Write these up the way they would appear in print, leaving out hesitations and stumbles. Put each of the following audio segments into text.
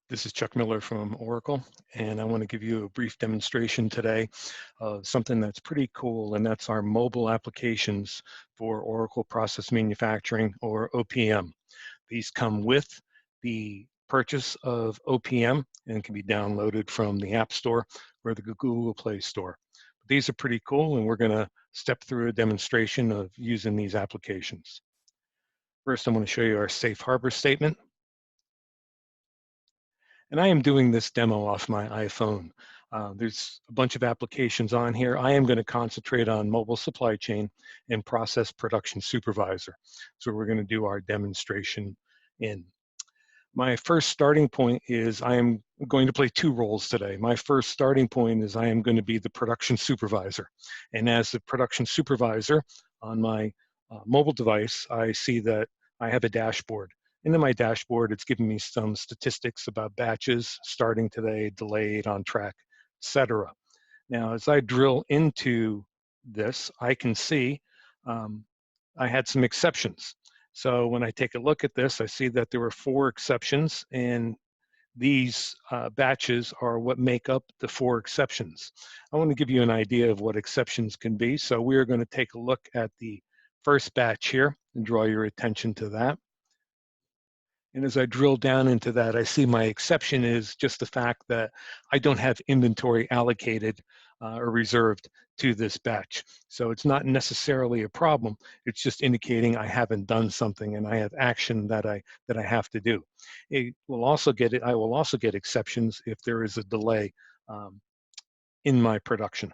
This is Chuck Miller from Oracle, and I want to give you a brief demonstration today of something that's pretty cool, and that's our mobile applications for Oracle Process Manufacturing, or OPM. These come with the purchase of OPM and can be downloaded from the App Store or the Google Play Store. These are pretty cool, and we're going to step through a demonstration of using these applications. First, I'm going to show you our safe harbor statement. And I am doing this demo off my iPhone. There's a bunch of applications on here. I am going to concentrate on mobile supply chain and process production supervisor. So we're going to do our demonstration in. My first starting point is I am going to play two roles today. My first starting point is I am going to be the production supervisor. And as the production supervisor on my mobile device, I see that I have a dashboard. And in my dashboard, it's giving me some statistics about batches, starting today, delayed, on track, etc. Now, as I drill into this, I can see I had some exceptions. So when I take a look at this, I see that there were 4 exceptions, and these batches are what make up the 4 exceptions. I want to give you an idea of what exceptions can be. So we are going to take a look at the first batch here and draw your attention to that. And as I drill down into that, I see my exception is just the fact that I don't have inventory allocated or reserved to this batch. So it's not necessarily a problem. It's just indicating I haven't done something and I have action that I have to do. I will also get exceptions if there is a delay in my production.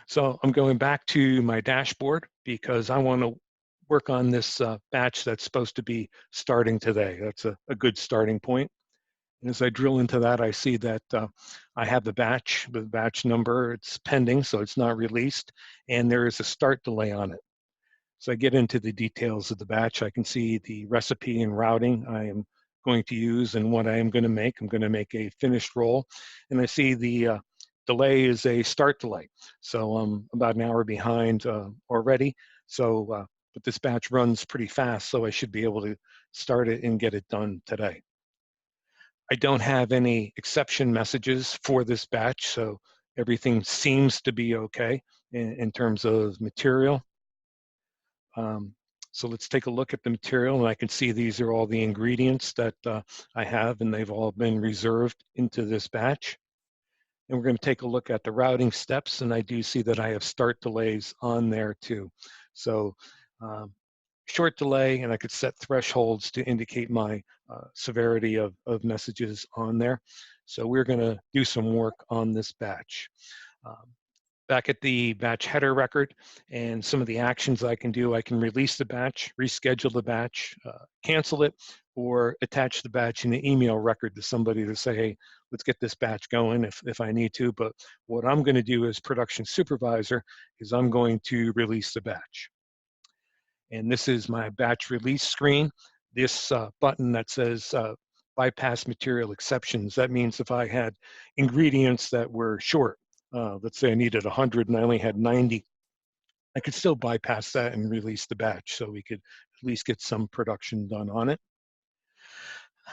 So I'm going back to my dashboard because I want to work on this batch that's supposed to be starting today. That's a good starting point. And as I drill into that, I see that I have the batch with batch number. It's pending, so it's not released, and there is a start delay on it. So I get into the details of the batch. I can see the recipe and routing I am going to use and what I am going to make. I'm going to make a finished roll, and I see the delay is a start delay. So I'm about an hour behind already. So but this batch runs pretty fast, so I should be able to start it and get it done today. I don't have any exception messages for this batch, so everything seems to be okay in terms of material. So let's take a look at the material, and I can see these are all the ingredients that I have, and they've all been reserved into this batch. And we're going to take a look at the routing steps, and I do see that I have start delays on there too. So short delay, and I could set thresholds to indicate my severity of messages on there. So we're going to do some work on this batch. Back at the batch header record and some of the actions I can do, I can release the batch, reschedule the batch, cancel it, or attach the batch in the email record to somebody to say, hey, let's get this batch going if I need to. But what I'm going to do as production supervisor is I'm going to release the batch. And this is my batch release screen. This button that says bypass material exceptions, that means if I had ingredients that were short, let's say I needed 100 and I only had 90, I could still bypass that and release the batch so we could at least get some production done on it.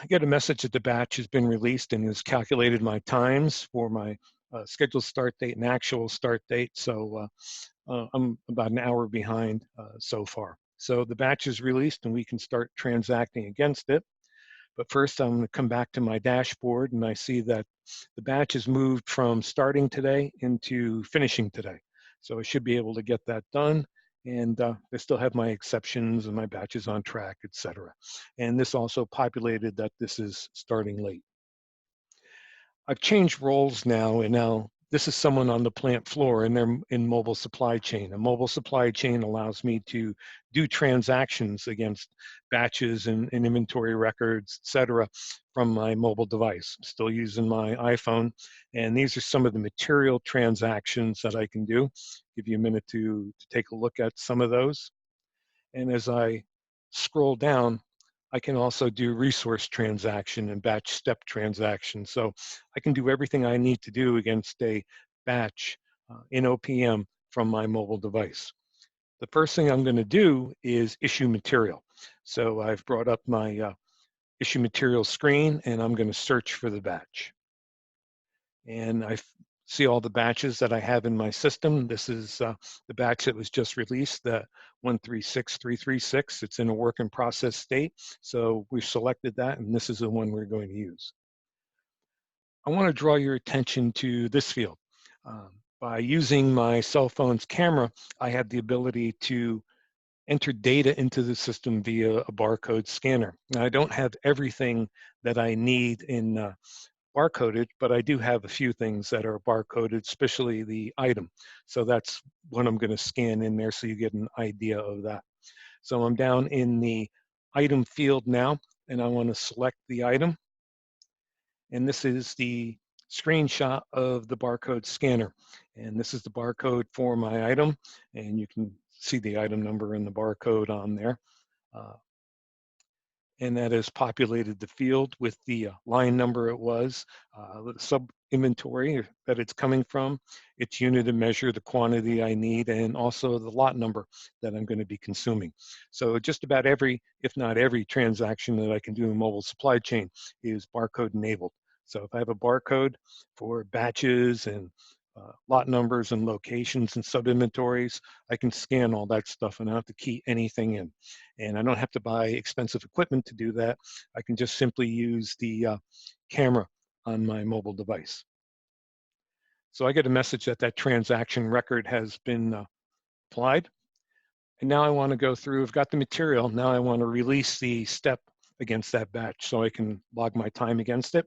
I get a message that the batch has been released and has calculated my times for my scheduled start date and actual start date. So I'm about an hour behind so far. So the batch is released and we can start transacting against it. But first I'm going to come back to my dashboard, and I see that the batch has moved from starting today into finishing today. So I should be able to get that done. And I still have my exceptions and my batches on track, etc. And this also populated that this is starting late. I've changed roles now, and now this is someone on the plant floor, and they're in mobile supply chain. A mobile supply chain allows me to do transactions against batches and inventory records, et cetera, from my mobile device. I'm still using my iPhone, and these are some of the material transactions that I can do. Give you a minute to take a look at some of those. And as I scroll down, I can also do resource transaction and batch step transaction. So I can do everything I need to do against a batch in OPM from my mobile device. The first thing I'm going to do is issue material. So I've brought up my issue material screen, and I'm going to search for the batch. And I see all the batches that I have in my system. This is the batch that was just released, the 136336. It's in a work in process state. So we've selected that, and this is the one we're going to use. I want to draw your attention to this field. By using my cell phone's camera, I have the ability to enter data into the system via a barcode scanner. Now, I don't have everything that I need in barcoded, but I do have a few things that are barcoded, especially the item. So that's what I'm going to scan in there so you get an idea of that. So I'm down in the item field now, and I want to select the item. And this is the screenshot of the barcode scanner. And this is the barcode for my item, and you can see the item number and the barcode on there. And that has populated the field with the line number it was, the sub-inventory that it's coming from, its unit of measure, the quantity I need, and also the lot number that I'm going to be consuming. So just about every, if not every, transaction that I can do in mobile supply chain is barcode enabled. So if I have a barcode for batches and lot numbers and locations and sub-inventories, I can scan all that stuff and I don't have to key anything in. And I don't have to buy expensive equipment to do that. I can just simply use the camera on my mobile device. So I get a message that that transaction record has been applied. And now I want to go through, I've got the material, now I want to release the step against that batch so I can log my time against it.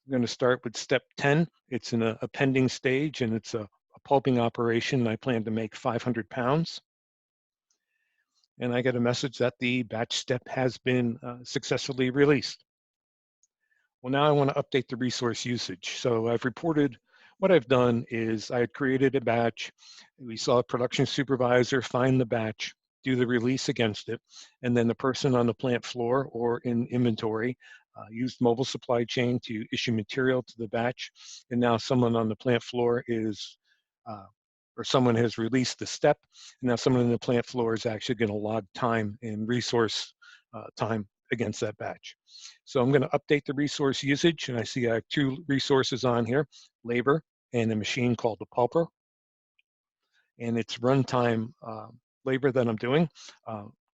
I'm going to start with step 10. It's in a pending stage and it's a pulping operation. I plan to make 500 pounds. And I get a message that the batch step has been successfully released. Well, now I want to update the resource usage. So I've reported, what I've done is I had created a batch. We saw a production supervisor find the batch, do the release against it, and then the person on the plant floor or in inventory used mobile supply chain to issue material to the batch. And now someone on the plant floor is, or someone has released the step, and now someone in the plant floor is actually going to log time and resource time against that batch. So I'm going to update the resource usage, and I see I have two resources on here, labor and a machine called the pulper. And it's runtime labor that I'm doing.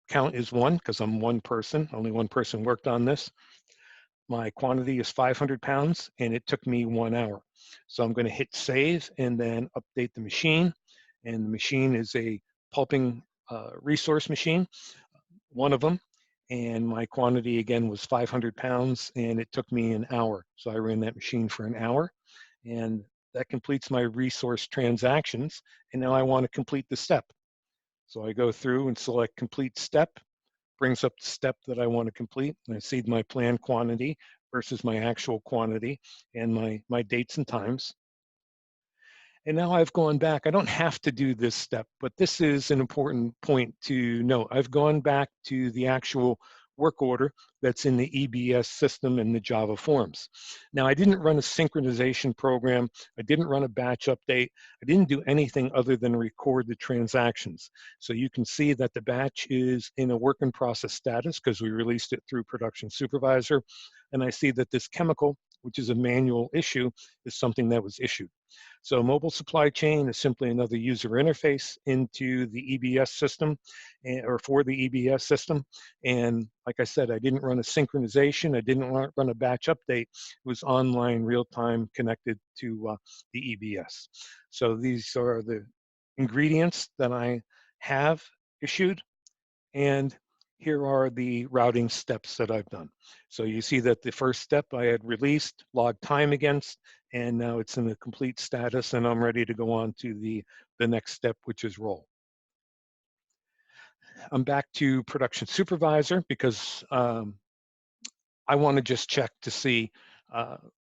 Count is 1 because I'm one person, only one person worked on this. My quantity is 500 pounds and it took me 1 hour. So I'm going to hit save and then update the machine. And the machine is a pulping resource machine, one of them. And my quantity again was 500 pounds and it took me an hour. So I ran that machine for an hour and that completes my resource transactions. And now I want to complete the step. So I go through and select complete step, brings up the step that I want to complete. And I see my planned quantity versus my actual quantity and my dates and times. And now I've gone back. I don't have to do this step, but this is an important point to note. I've gone back to the actual work order that's in the EBS system in the Java forms. Now, I didn't run a synchronization program. I didn't run a batch update. I didn't do anything other than record the transactions. So you can see that the batch is in a work in process status because we released it through production supervisor. And I see that this chemical, which is a manual issue, is something that was issued. So mobile supply chain is simply another user interface into the EBS system or for the EBS system. And like I said, I didn't run a synchronization. I didn't run a batch update. It was online, real-time, connected to the EBS. So these are the ingredients that I have issued. And here are the routing steps that I've done. So you see that the first step I had released, logged time against, and now it's in a complete status and I'm ready to go on to the next step, which is roll. I'm back to production supervisor because I want to just check to see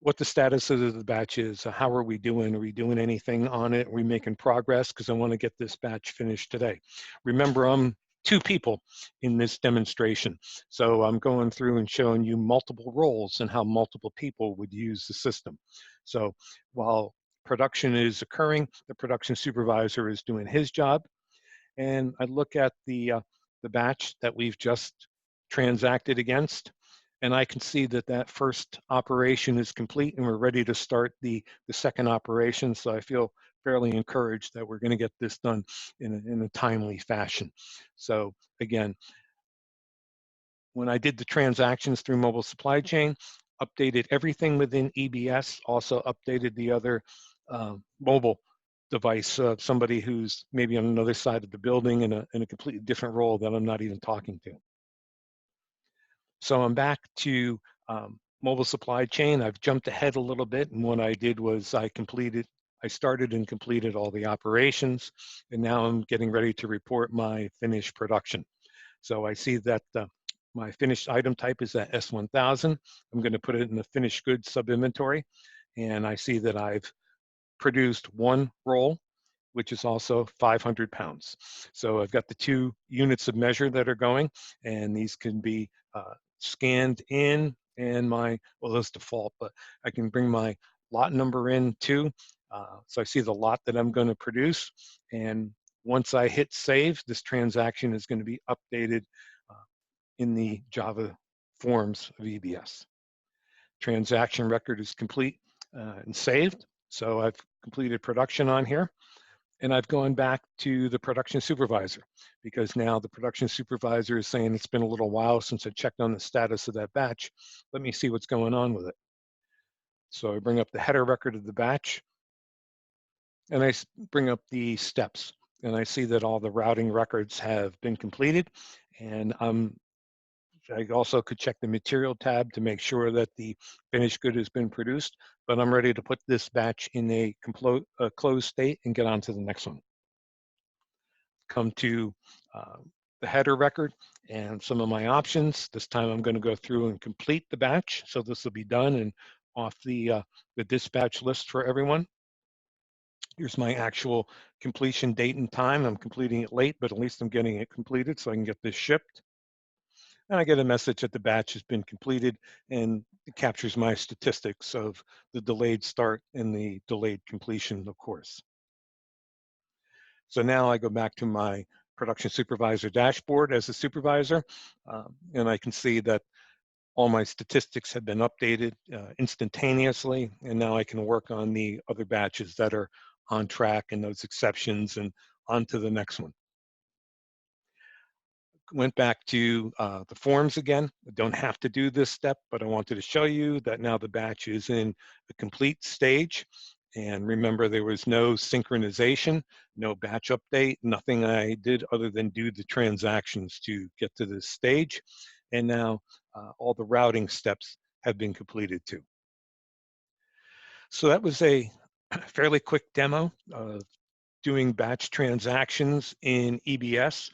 what the status of the batch is. How are we doing? Are we doing anything on it? Are we making progress? Because I want to get this batch finished today. Remember, I'm 2 people in this demonstration. So I'm going through and showing you multiple roles and how multiple people would use the system. So while production is occurring, the production supervisor is doing his job. And I look at the batch that we've just transacted against. And I can see that that first operation is complete and we're ready to start the second operation. So I feel fairly encouraged that we're going to get this done in a timely fashion. So again, when I did the transactions through mobile supply chain, updated everything within EBS, also updated the other mobile device of somebody who's maybe on another side of the building in a completely different role that I'm not even talking to. So I'm back to mobile supply chain. I've jumped ahead a little bit, and what I did was I started and completed all the operations, and now I'm getting ready to report my finished production. So I see that my finished item type is at S1000. I'm going to put it in the finished goods sub-inventory, and I see that I've produced one roll, which is also 500 pounds. So I've got the 2 units of measure that are going, and these can be scanned in, and well, that's default, but I can bring my lot number in too. So I see the lot that I'm going to produce, and once I hit save, this transaction is going to be updated in the Java forms of EBS. Transaction record is complete and saved. So I've completed production on here. And I've gone back to the production supervisor because now the production supervisor is saying it's been a little while since I checked on the status of that batch. Let me see what's going on with it. So I bring up the header record of the batch and I bring up the steps and I see that all the routing records have been completed. And I also could check the material tab to make sure that the finished good has been produced, but I'm ready to put this batch in a closed state and get on to the next one. Come to the header record and some of my options. This time I'm going to go through and complete the batch. So this will be done and off the dispatch list for everyone. Here's my actual completion date and time. I'm completing it late, but at least I'm getting it completed so I can get this shipped. And I get a message that the batch has been completed and it captures my statistics of the delayed start and the delayed completion, of course. So now I go back to my production supervisor dashboard as a supervisor, and I can see that all my statistics have been updated instantaneously, and now I can work on the other batches that are on track and those exceptions and on to the next one. Went back to the forms again. I don't have to do this step, but I wanted to show you that now the batch is in a complete stage. And remember, there was no synchronization, no batch update, nothing I did other than do the transactions to get to this stage. And now all the routing steps have been completed too. So that was a fairly quick demo of doing batch transactions in EBS,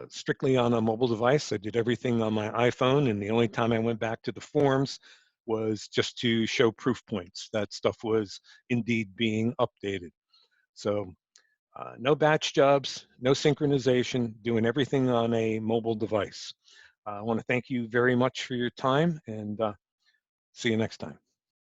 strictly on a mobile device. I did everything on my iPhone, and the only time I went back to the forms was just to show proof points. That stuff was indeed being updated. So no batch jobs, no synchronization, doing everything on a mobile device. I want to thank you very much for your time, and see you next time.